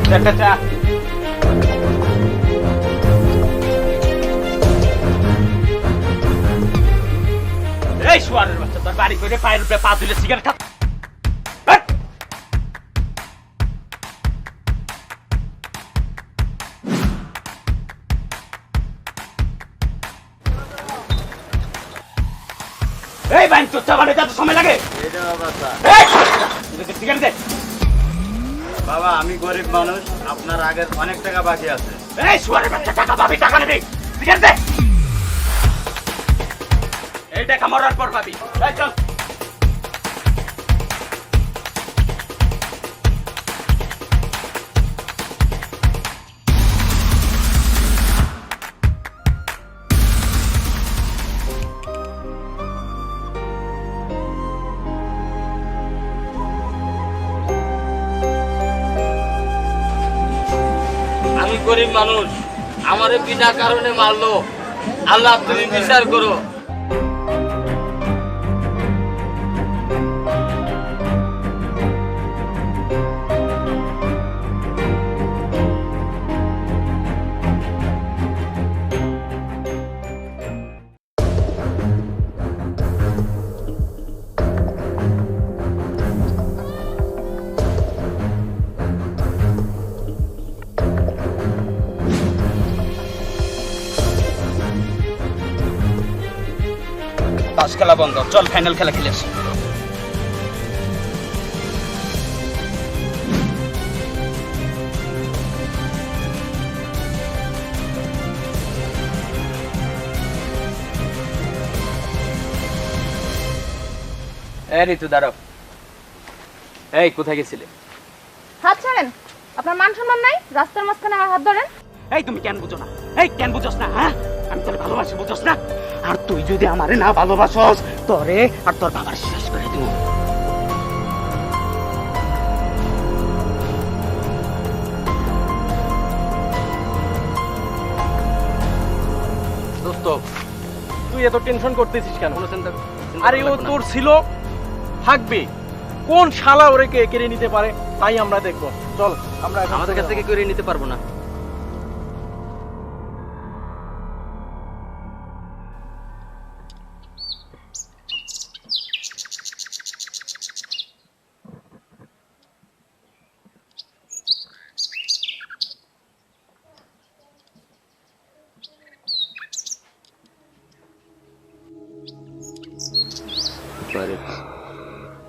চা এই শুয়ারের বাচ্চা তোর বাড়ি করে পায়ের উপরে পা দিলে সিগারেট খা এই বাইন তো চা বানাতে এত সময় লাগে এটা বাবা সিগারেট দে বাবা আমি গরিব মানুষ আপনার আগের অনেক টাকা বাকি আছে এই শুয়ারের বাচ্চা টাকা পাবি টাকা নেবি সিগারেট দে এই টাকা মরার পর পাবি এই চল আমি গরিব মানুষ আমারে বিনা কারণে মারলো আল্লাহ তুমি বিচার করো তাস খেলা বন্ধ চল ফাইনাল খেলা খেলে আসি ঋতু দাঁড়াও এই কোথায় গেছিলে হাত ছাড়েন আপনার মান সম্মান নাই রাস্তার মাঝখানে আমার হাত ধরেন এই তুমি কেন বুঝো না এই কেন বুঝোস না হ্যাঁ আমি তোরে ভালোবাসি বুঝোস না আর তুই যদি আমারে না ভালোবাসস তোরে আর তোর বাবার শেষ করে দেবো দোস্ত তুই এত টেনশন করতেছিস কেন কোনো চিন্তা আরে ও তোর ছিল থাকবে কোন শালা ওরে কেড়ে নিতে পারে তাই আমরা দেখবো চল আমরা আমাদের কাছ থেকে করে নিতে পারবো না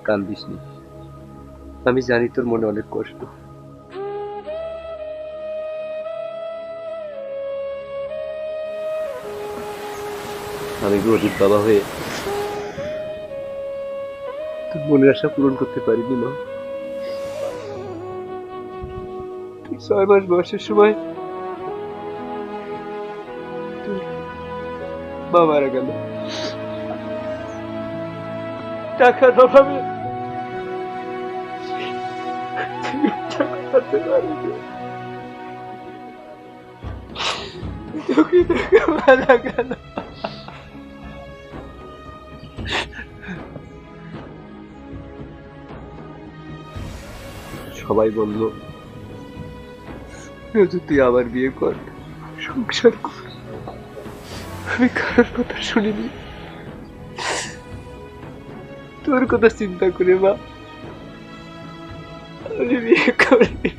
কান্দিস নি আমি জানি তোর মনে অনেক কষ্ট আমি গরিব বাবা হয়ে তোর মনের আশা পূরণ করতে পারিনি মা তুই 6 মাস বয়সের সময় মা মারা গেল টাকার অভাবে মারা গেল সবাই বলল তুই আবার বিয়ে কর সংসার কর আমি কারোর কথা শুনিনি তোর কথা চিন্তা করে মা আমি বিয়ে করি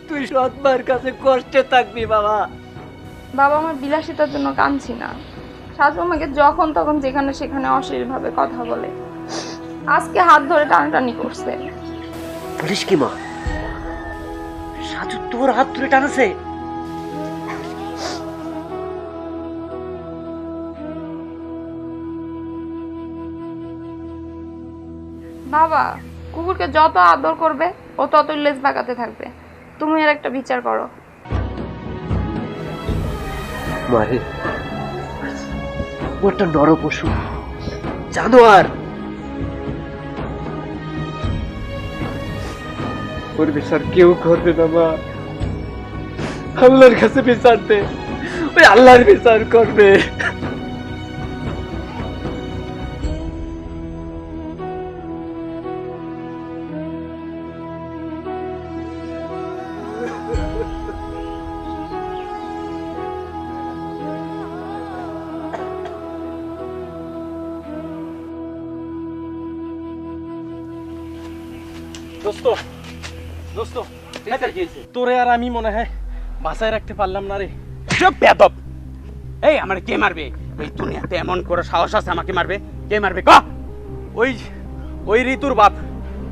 তুই সৎমার কাছে কষ্টে থাকবি বাবা বাবা আমার বিলাসিতার জন্য কাঁদছি না সাজু আমাকে যখন তখন যেখানে সেখানে অশ্লীল ভাবে কথা বলে আজকে হাত ধরে টানাটানি করছে বলিস কি মা সাজু তোর হাত ধরে টানছে বাবা কুকুরকে যত আদর করবে ও ততই লেজ বাঁকাতে থাকবে তুমি এর একটা বিচার করো মারে ও একটা নর পশু জানোয়ার ওর বিচার কেউ করবে না মা আল্লাহর কাছে বিচার দে ওই আল্লাহর বিচার করবে দোস্ত দোস্ত তোরে আর আমি মনে হয় বাঁচায় রাখতে পারলাম না রে। চুপ বেয়াদব! এই আমার কে মারবে? এই দুনিয়াতে এমন করে সাহস আছে আমাকে মারবে? কে মারবে ক? ওই ওই ঋতুর বাপ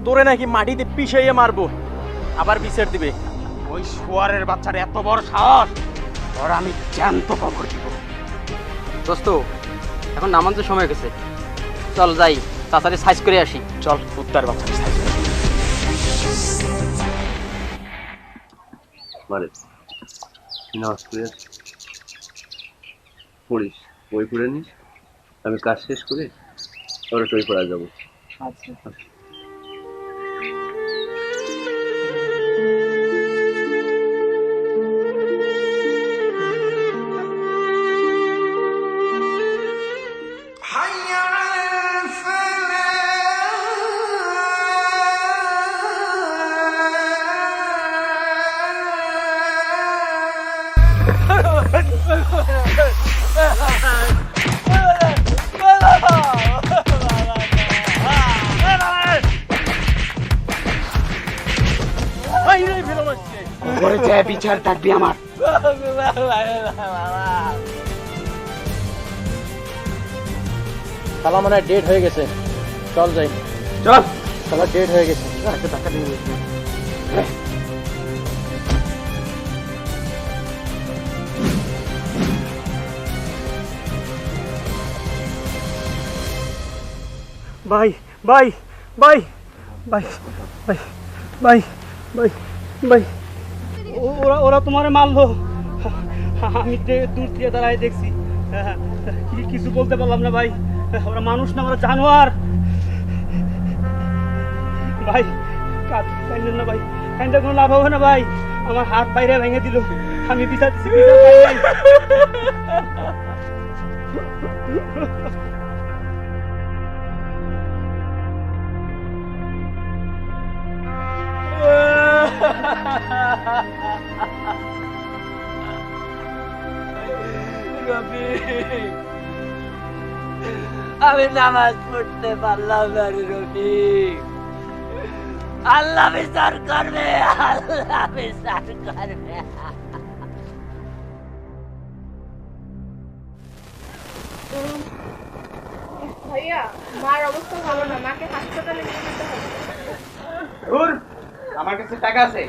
তোরে নাকি মাটিতে পিষাইয়ে মারবো, আবার বিচার দিবে। ওই শুয়ারের বাচ্চার এত বড় সাহস! ওর আমি জ্যান্ত কবর দিব। দোস্ত এখন নামানোর সময় গেছে, চল যাই তাড়াতাড়ি সাইজ করে আসি। চল কুত্তার বাচ্চা মানে নামাজ পড়ে পড়িস, বই পড়ে নিস, আমি কাজ শেষ করে ওরা টই পড়া যাবো। ঘরে যায় বিচার থাকবি আমার। শালা মনে হয় ডেট হয়ে গেছে, চল যাই। চল শালা ডেট হয়ে গেছে। টাকা দিয়ে ভাই ভাই ভাই ভাই ভাই ভাই ভাই ভাই ওরা ওরা তোমারে মারলো, আমি দূর থেকে দাঁড়ায় দেখছি, কিছু বলতে পারলাম না ভাই। ওরা মানুষ না, ওরা জানোয়ার। ভাই কাঁদেন না ভাই, কাঁদতে কোনো লাভ হবে না ভাই। আমার হাত বাইরে ভেঙে দিল, আমি বিচার পাই নাই। আমি নামাজ পড়তে পারলাম না রে রফিক। আল্লাহ বিচার করবে, আল্লাহ বিচার করবে। ভাইয়া মার অবস্থা ভালো না, মাকে হাসপাতালে নিয়ে যেতে হবে। আমার কাছে টাকা আছে,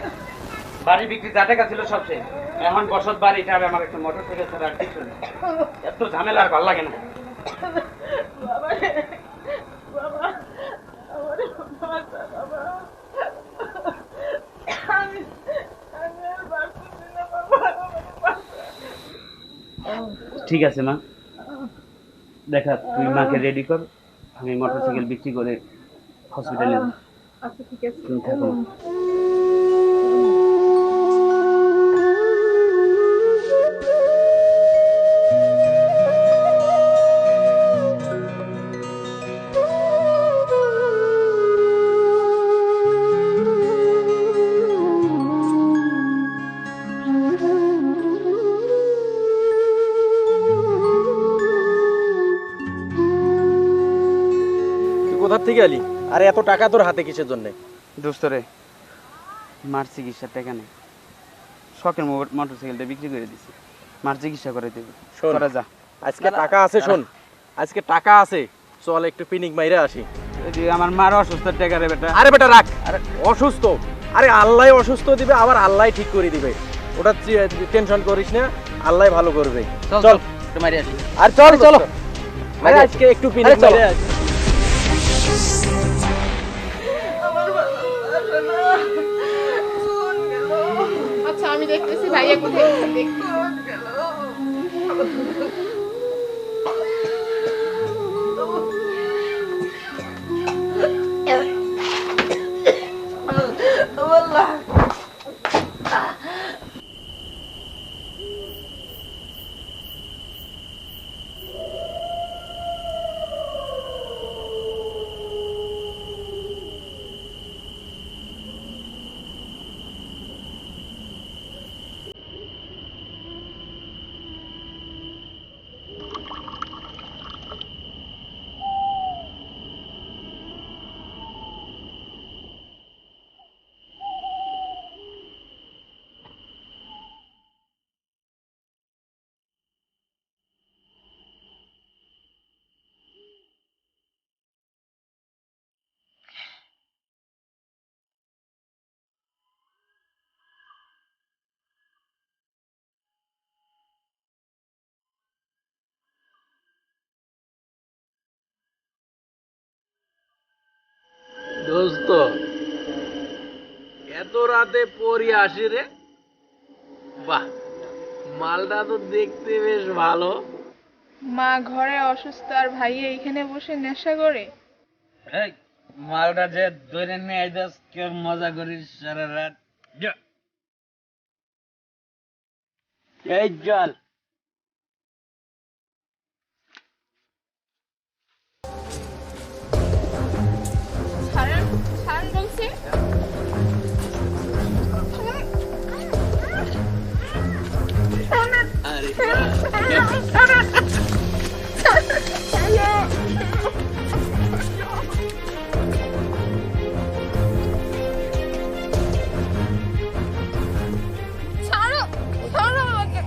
বাড়ি বিক্রি যা টাকা ছিল সব শেষ। এখন বসত বাড়িটা আর আমার একটা মোটর সাইকেল ছাড়া আর কিছু নেই। এত ঝামেলা আর ভালো লাগে না। ঠিক আছে মা, দেখা তুই মাকে রেডি কর, আমি মোটর সাইকেল বিক্রি করে হসপিটালে যাব। আচ্ছা ঠিক আছে। তুমি থাকো। কোথার থেকে আলি? আরে এত টাকা তোর হাতে কিসের জন্য? দোস্ত রে, মার চিকিৎসার টাকা নেই, শখের মোটর সাইকেলটা বিক্রি করে দিছি, মার চিকিৎসা করে দেবে। তোরা যা, আজকে টাকা আছে, শোন আজকে টাকা আছে, চল একটু পিনিক মাইরে আসি। আমার মার অসুস্থ টাকা রে বেটা। আরে বেটা রাখ, আরে অসুস্থ, আরে আল্লাহ অসুস্থ দিবে, আবার আল্লাহ ঠিক করে দিবে, ওটা টেনশন করিস না, আল্লাহ ভালো করবে। চল একটু মারি আসি। আর চল চলো, আরে আজকে একটু পিনিক মাইরে আসি। আচ্ছা আমি দেখতেছি ভাইয়া কোথায় দেখি। দোস্ত এত রাতে পরি আসি রে, বাহ মালটা তো দেখতে বেশ ভালো। মা ঘরে অসুস্থ আর ভাই এইখানে বসে নেশা করে। এই মালটা যে ধরে নিয়ে আইতাস কেউ মজা করিস সারা রাত। এই জল ছাড়েন ছাড়েন বলছি। ছাড়ো ছাড়ো আমাকে।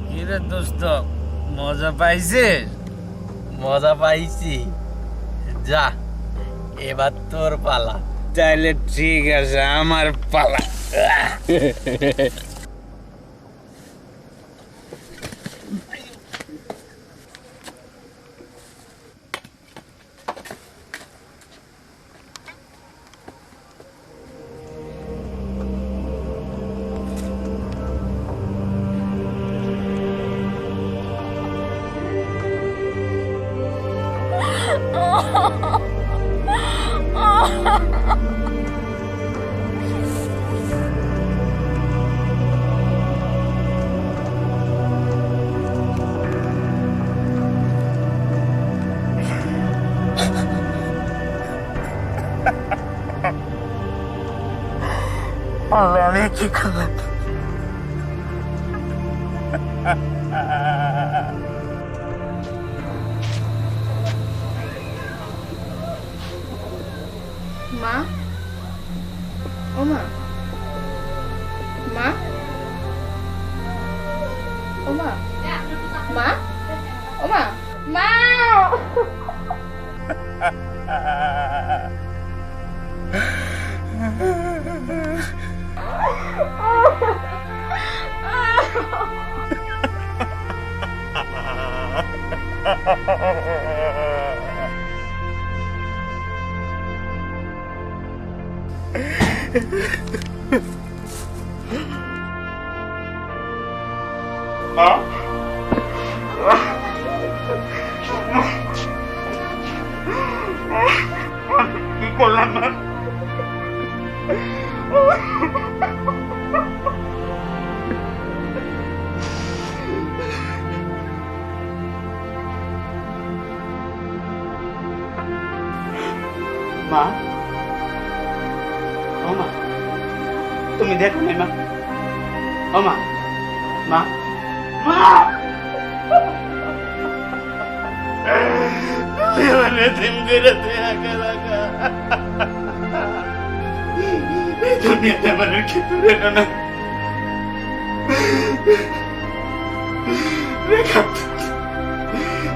কিরে দোস্ত মজা পাইছিস? মজা পাইছি, যা এবার তোর পালা। তাইলে ঠিক আছে, আমার পালা। আমি কি করলাম? মা, ও মা, মা, ও মা, মা, ও মা, মা। কি করলাম না? মা, ও মা, তুমি দেখো না মা? ও মা, মা, মা, তুমি অনেক দিন করে দেখা দুনিয়াতে আমার আর কিছু রেখো না। রেখা,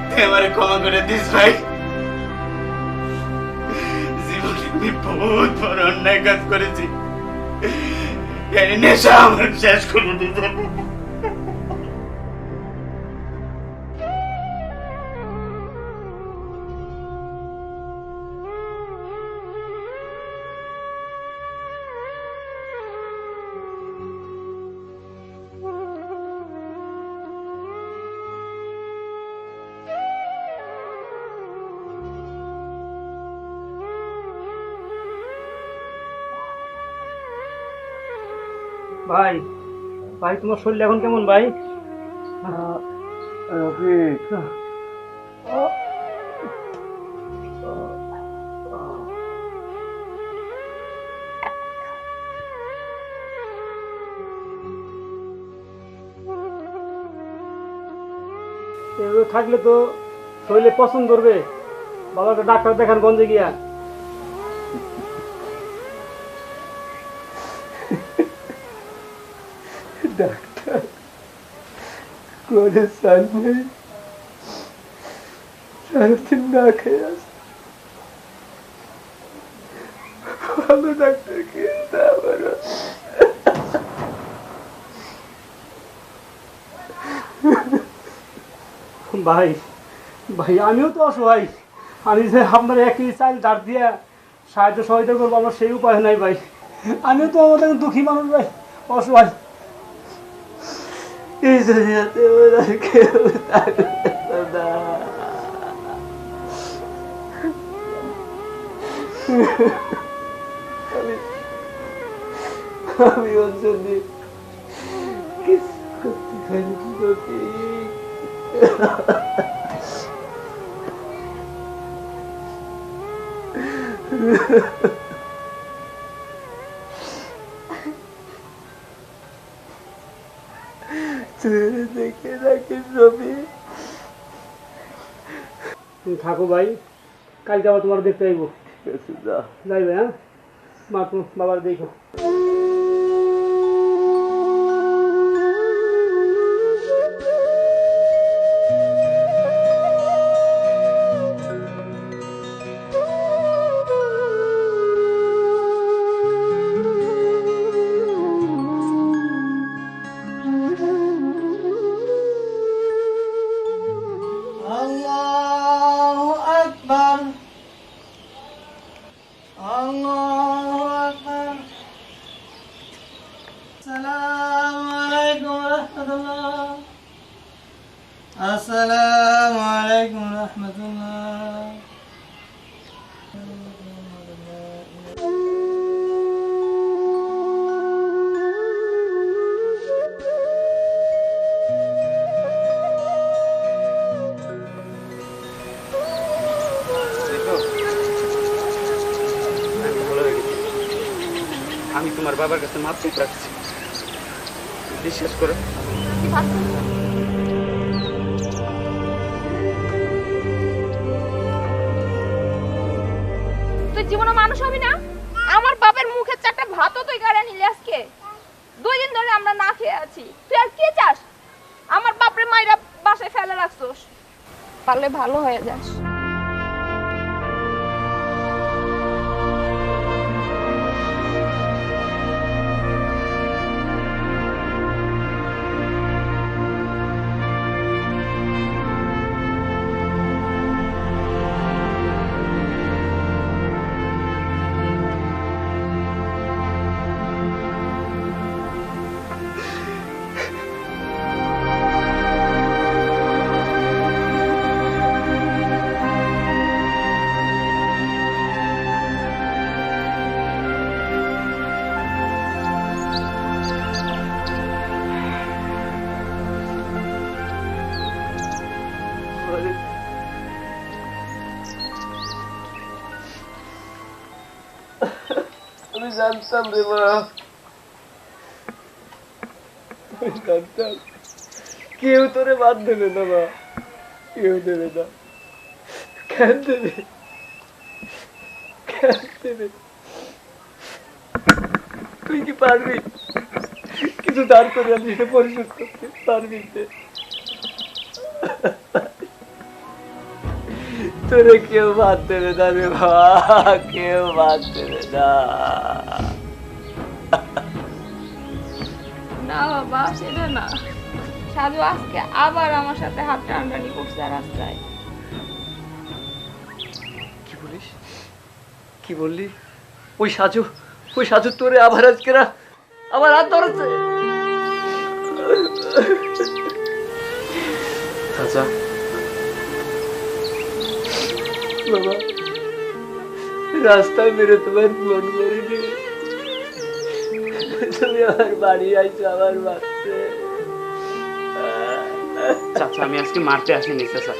তুই আমার ক্ষমা করে দিস ভাই। জীবনে আমি বহুত বড় অন্যায় কাজ করেছি, এই নেশা আমার শেষ করে দিতে। ভাই, ভাই তোমার শরীর এখন কেমন ভাই? রফিক, এভাবে থাকলে তো শরীরে পছন্দ করবে। বাবাকে ডাক্তার দেখান গঞ্জে গিয়া। ডাক্তার করে সাল নেই, সারাদিন না খেয়ে আসে। ভালো ডাক্তার কি আমার ভাই, ভাই আমিও তো অসহায়। আমি যে আপনার একই চাইল ডাক দিয়ে সাহায্য সহযোগিতা করবো, আমার সেই উপায় নাই ভাই। আমিও তো আমাদের দুঃখী মানুষ ভাই, অসহায়। এই দুনিয়াতে ওরা কেউ থাকবে না। আমি ওর জন্য কিছু করতে পারি রফিক। তুই দেখে রাখিস রফিক। তুমি থাকো ভাই, কালকে আবার তোমার দেখতে আইবো। ঠিক আছে, যা। যাই ভাই, হ্যাঁ মা তুমি বাবার দেখো। আসসালামু আলাইকুম রহমতুল্লাহ। আমি তোমার বাবার কাছে মাপ চেয়ে রাখছি, বিশ্বাস করো। তুই জীবনে মানুষ হবি না? আমার বাপের মুখে চারটা ভাতও তুই গাড়ি নিলি আজকে। 2 দিন ধরে আমরা না খেয়ে আছি, তুই আর কি চাস? আমার বাপরে মাইরা বাসায় ফেলে রাখছস, পারলে ভালো হয়ে যাস। আমি জানতাম রে মা, আমি জানতাম কেউ তোরে বাদ দেবে না মা, কেউ দেবে না। কেন দেবে, কেন দেবে? তুই কি পারবি কিছু দাঁড় করে আমি সেটা পরিশোধ করতে পারবি? তোরে কেউ বাদ দেবে না রে বাবা, কেউ বাদ দেবে না। না বাবা, সেটা না। সাধু আজকে আবার আমার সাথে হাত টানাটানি করছে রাস্তায়। কি বলিস? কি বললি? ওই সাজু তোরে আবার আজকে আমার হাত ধরেছে? চাচা বাবা, রাস্তায় মেরে তোমার ফোন করিনি, তুমি আমার বাড়ি আইছো আমার বাড়িতে। চাচা আমি আজকে মারতে আসিনি চাচা,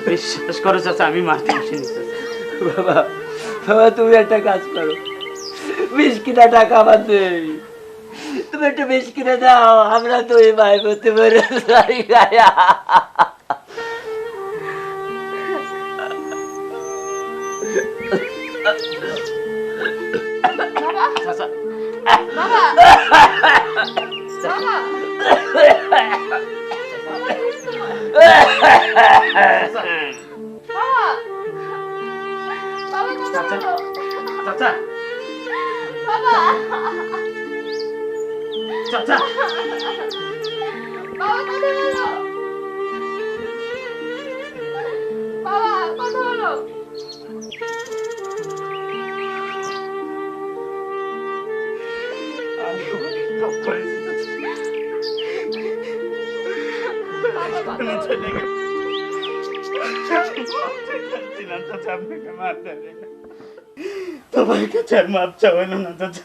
বিশ্বাস করো চাচা আমি মারতে আসিনি চাচা। বাবা বাবা, তুমি একটা কাজ করো, 20 কিনা টাকা আমার নেই, তুমি একটু 20 কিনে দাও, আমরা তো এই ভাই করতে পারি। চাচা বাবা, বাবা, বাবা, চাচা চাচা বাবা, চাচা বাবা, কথা বলো। বাবা, কথা বলো। আমি সব করেছি চাচা। আমি চলে গেছি। চাচা আপনাকে মারতে তোমার কাছে আর মাপ চাওয়ানো না চাচা।